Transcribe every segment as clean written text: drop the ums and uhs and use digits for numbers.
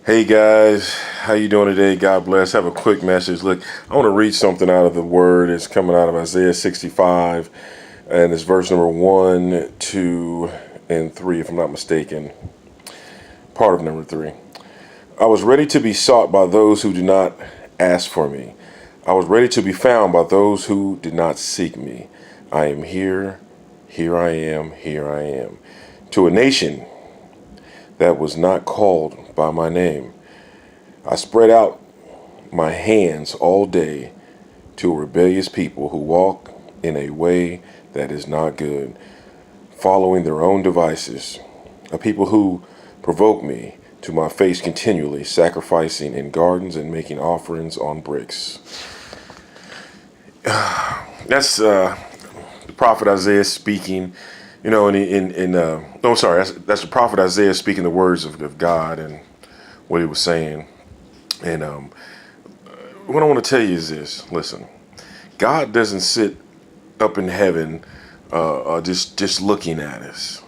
Hey guys, how you doing today? God bless. Have a quick message. Look, I want to read something out of the Word. It's coming out of Isaiah 65, and it's verse number 1, 2, and 3, if I'm not mistaken. Part of number 3. I was ready to be sought by those who did not ask for me. I was ready to be found by those who did not seek me. I am here, here I am, here I am. To a nation that was not called by my name, I spread out my hands all day to a rebellious people who walk in a way that is not good, following their own devices, a people who provoke me to my face continually, sacrificing in gardens and making offerings on bricks. That's the prophet Isaiah speaking, that's the prophet Isaiah speaking the words of God and what he was saying. And what I want to tell you is this: listen, God doesn't sit up in heaven, just looking at us.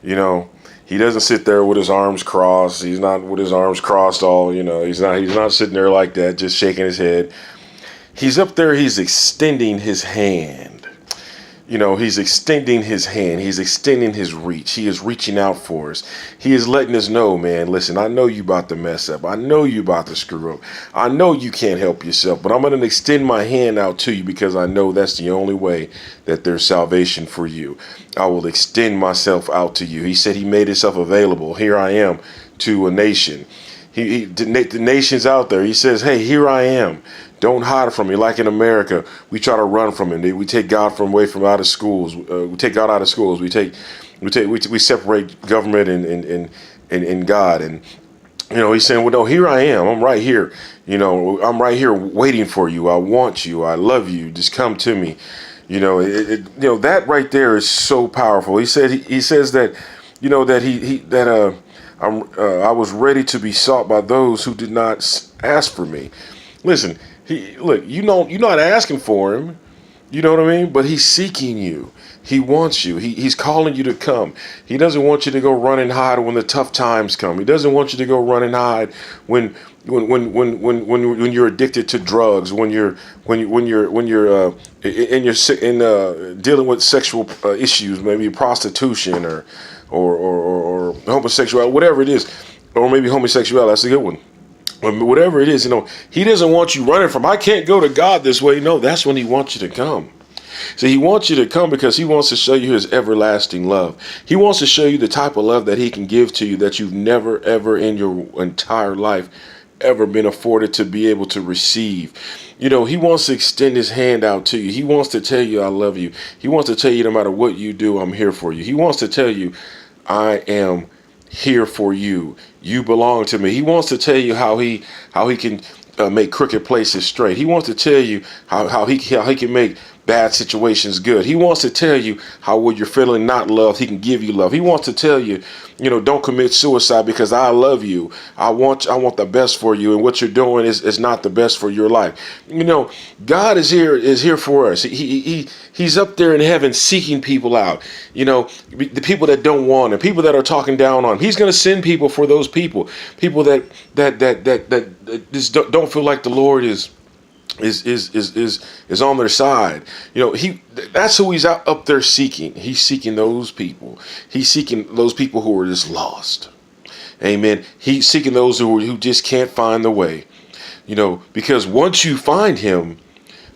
You know, He doesn't sit there with his arms crossed. He's not with his arms crossed all. He's not sitting there like that, just shaking his head. He's up there. He's extending his hand. He's extending his hand. He's extending his reach. He is reaching out for us. He is letting us know, man, listen, I know you about to mess up. I know you about to screw up. I know you can't help yourself, but I'm going to extend my hand out to you because I know that's the only way that there's salvation for you. I will extend myself out to you. He said he made himself available. Here I am to a nation. The nations out there. He says, hey, here I am. Don't hide from me. Like in America, we try to run from him. We take God away from out of schools. We take God out of schools. We separate government and God. And he's saying, well, no, here I am. I'm right here. I'm right here waiting for you. I want you. I love you. Just come to me. That right there is so powerful. He says that, I was ready to be sought by those who did not ask for me. Listen, you're not asking for him. You know what I mean? But he's seeking you. He wants you. He's calling you to come. He doesn't want you to go run and hide when the tough times come. He doesn't want you to go run and hide when you're addicted to drugs, when you're dealing with sexual issues, maybe prostitution or homosexuality, whatever it is, or maybe homosexuality. That's a good one. Whatever it is, he doesn't want you running from, I can't go to God this way. No, that's when he wants you to come. So he wants you to come because he wants to show you his everlasting love. He wants to show you the type of love that he can give to you that you've never, ever in your entire life ever been afforded to be able to receive. He wants to extend his hand out to you. He wants to tell you, I love you. He wants to tell you, no matter what you do, I'm here for you. He wants to tell you, I am here for you. You belong to me. He wants to tell you how he can make crooked places straight. He wants to tell you how he can make bad situations good. He wants to tell you how when you're feeling not loved, he can give you love. He wants to tell you, don't commit suicide because I love you. I want the best for you, and what you're doing is not the best for your life. God is here for us. He's up there in heaven seeking people out. The people that don't want him, people that are talking down on him. He's going to send people for those people that just don't feel like the Lord is on their side. That's who he's up there seeking. He's seeking those people. He's seeking those people who are just lost. Amen. He's seeking those who just can't find the way. Because once you find him,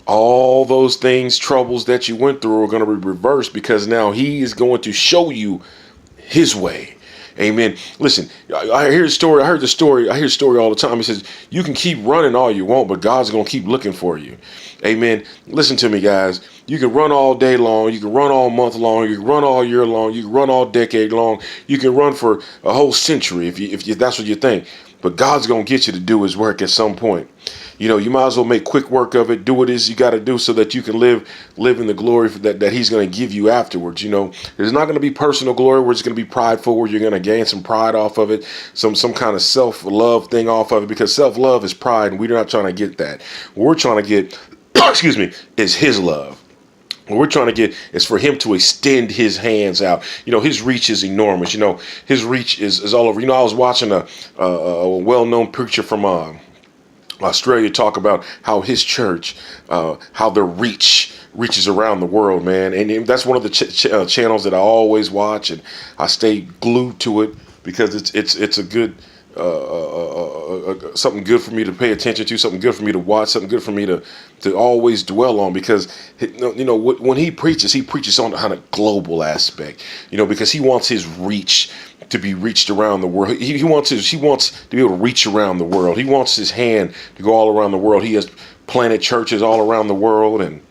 all those things, troubles that you went through are going to be reversed, because now he is going to show you his way. Amen. Listen, I hear the story. I hear the story all the time. He says, you can keep running all you want, but God's going to keep looking for you. Amen. Listen to me, guys. You can run all day long. You can run all month long. You can run all year long. You can run all decade long. You can run for a whole century if that's what you think. But God's going to get you to do his work at some point. You might as well make quick work of it. Do what it is you got to do so that you can live in the glory that he's going to give you afterwards. There's not going to be personal glory where it's going to be prideful, where you're going to gain some pride off of it, some kind of self-love thing off of it, because self-love is pride, and we're not trying to get that. What we're trying to get, excuse me, is his love. What we're trying to get is for him to extend his hands out. You know, his reach is enormous. You know, his reach is all over. You know, I was watching a well-known preacher from Australia talk about how his church, how their reaches around the world, man. And that's one of the channels that I always watch, and I stay glued to it because it's a good something good for me to pay attention to, something good for me to watch, something good for me to always dwell on, because you know when he preaches on a global aspect, you know, because he wants his reach to be reached around the world. He wants to be able to reach around the world. He wants his hand to go all around the world. He has planted churches all around the world, and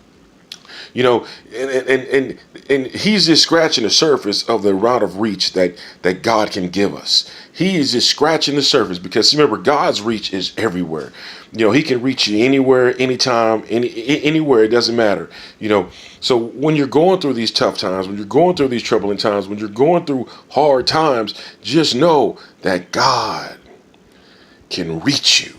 you know, and he's just scratching the surface of the amount of reach that God can give us. He is just scratching the surface, because remember, God's reach is everywhere. You know, he can reach you anywhere, anytime, anywhere. It doesn't matter. You know, so when you're going through these tough times, when you're going through these troubling times, when you're going through hard times, just know that God can reach you.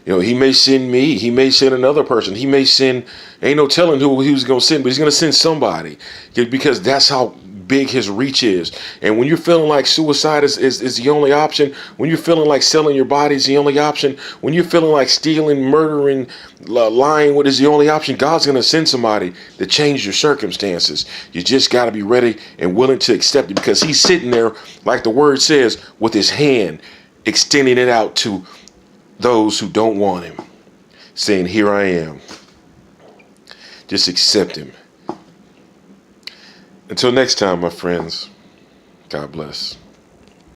You know, he may send me, he may send another person, he may send, ain't no telling who he was going to send, but he's going to send somebody, because that's how big his reach is. And when you're feeling like suicide is the only option, when you're feeling like selling your body is the only option, when you're feeling like stealing, murdering, lying, what is the only option, God's going to send somebody to change your circumstances. You just got to be ready and willing to accept it, because he's sitting there, like the word says, with his hand, extending it out to those who don't want him, saying, here I am. Just accept him. Until next time, my friends, God bless.